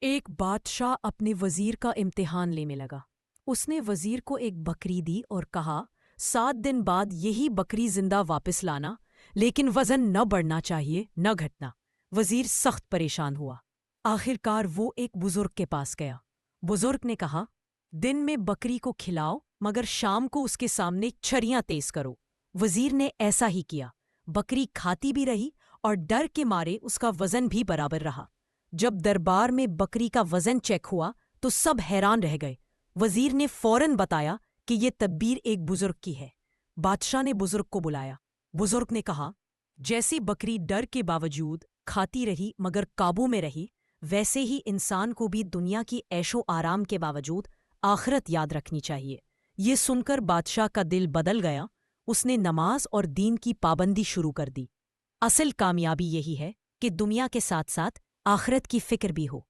एक बादशाह अपने वजीर का इम्तिहान लेने लगा। उसने वजीर को एक बकरी दी और कहा, 7 दिन बाद यही बकरी जिंदा वापस लाना, लेकिन वजन न बढ़ना चाहिए न घटना। वजीर सख्त परेशान हुआ। आखिरकार वो एक बुजुर्ग के पास गया। बुजुर्ग ने कहा, दिन में बकरी को खिलाओ मगर शाम को उसके सामने छरियां तेज करो। वजीर ने ऐसा ही किया। बकरी खाती भी रही और डर के मारे उसका वजन भी बराबर रहा। जब दरबार में बकरी का वजन चेक हुआ तो सब हैरान रह गए। वजीर ने फौरन बताया कि ये तदबीर एक बुजुर्ग की है। बादशाह ने बुजुर्ग को बुलाया। बुजुर्ग ने कहा, जैसी बकरी डर के बावजूद खाती रही मगर काबू में रही, वैसे ही इंसान को भी दुनिया की ऐशो आराम के बावजूद आखिरत याद रखनी चाहिए। ये सुनकर बादशाह का दिल बदल गया। उसने नमाज और दीन की पाबंदी शुरू कर दी। असल कामयाबी यही है कि दुनिया के साथ साथ आखिरत की फिक्र भी हो।